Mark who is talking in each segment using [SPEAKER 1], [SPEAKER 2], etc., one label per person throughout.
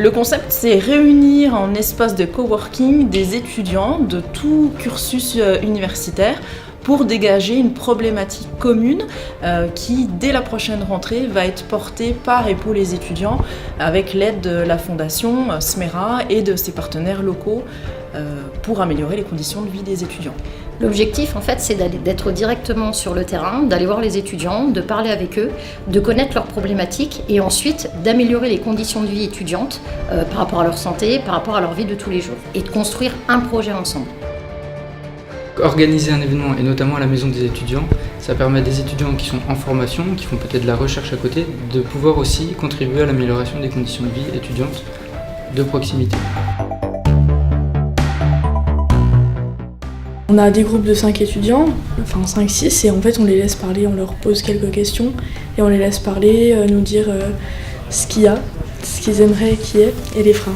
[SPEAKER 1] Le concept, c'est réunir en espace de coworking des étudiants de tout cursus universitaire pour dégager une problématique commune qui, dès la prochaine rentrée, va être portée par et pour les étudiants avec l'aide de la fondation Smera et de ses partenaires locaux pour améliorer les conditions de vie des étudiants.
[SPEAKER 2] L'objectif, en fait, c'est d'être directement sur le terrain, d'aller voir les étudiants, de parler avec eux, de connaître leurs problématiques et ensuite d'améliorer les conditions de vie étudiantes par rapport à leur santé, par rapport à leur vie de tous les jours et de construire un projet ensemble.
[SPEAKER 3] Organiser un événement, et notamment à la maison des étudiants, ça permet à des étudiants qui sont en formation, qui font peut-être de la recherche à côté, de pouvoir aussi contribuer à l'amélioration des conditions de vie étudiantes de proximité.
[SPEAKER 4] On a des groupes de 5 étudiants, enfin 5-6, et en fait on les laisse parler, on leur pose quelques questions, et on les laisse parler, nous dire ce qu'il y a, ce qu'ils aimeraient qu'il y ait, et les freins.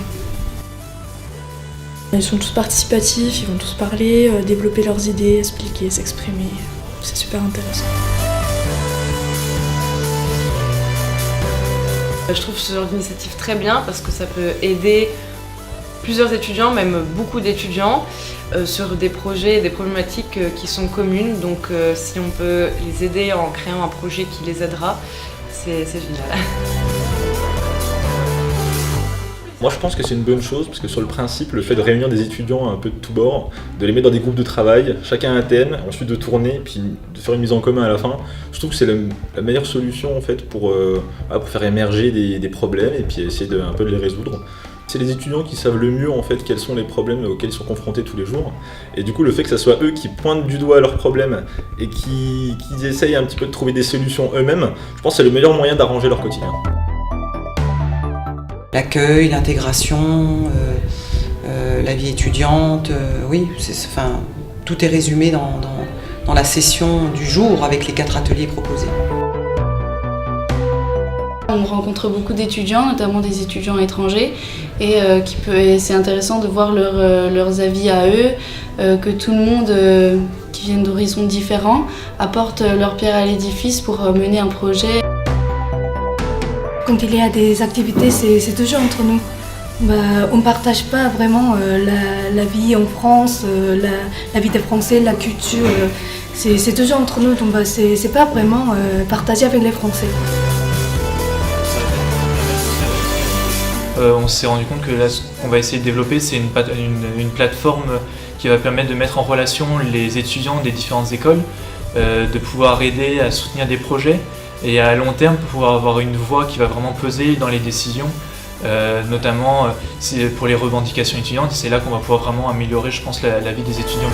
[SPEAKER 4] Ils sont tous participatifs, ils vont tous parler, développer leurs idées, expliquer, s'exprimer. C'est super intéressant.
[SPEAKER 5] Je trouve ce genre d'initiative très bien parce que ça peut aider plusieurs étudiants, même beaucoup d'étudiants, sur des projets et des problématiques qui sont communes. Donc si on peut les aider en créant un projet qui les aidera, c'est génial.
[SPEAKER 6] Moi je pense que c'est une bonne chose parce que sur le principe, le fait de réunir des étudiants un peu de tous bords, de les mettre dans des groupes de travail, chacun un thème, ensuite de tourner, puis de faire une mise en commun à la fin, je trouve que c'est la meilleure solution en fait pour faire émerger des problèmes et puis essayer un peu de les résoudre. C'est les étudiants qui savent le mieux en fait quels sont les problèmes auxquels ils sont confrontés tous les jours. Et du coup le fait que ce soit eux qui pointent du doigt leurs problèmes et qui essayent un petit peu de trouver des solutions eux-mêmes, je pense que c'est le meilleur moyen d'arranger leur quotidien.
[SPEAKER 7] L'accueil, l'intégration, la vie étudiante, oui, tout est résumé dans la session du jour avec les 4 ateliers proposés.
[SPEAKER 8] On rencontre beaucoup d'étudiants, notamment des étudiants étrangers, et c'est intéressant de voir leurs avis à eux, que tout le monde, qui viennent d'horizons différents, apporte leur pierre à l'édifice pour mener un projet.
[SPEAKER 9] Quand il y a des activités, c'est toujours entre nous. On ne partage pas vraiment la vie en France, la vie des Français, la culture. C'est toujours entre nous, donc c'est pas vraiment partagé avec les Français.
[SPEAKER 10] On s'est rendu compte que là, ce qu'on va essayer de développer, c'est une plateforme qui va permettre de mettre en relation les étudiants des différentes écoles, de pouvoir aider à soutenir des projets et à long terme pouvoir avoir une voix qui va vraiment peser dans les décisions, notamment pour les revendications étudiantes. C'est là qu'on va pouvoir vraiment améliorer, je pense, la vie des étudiants.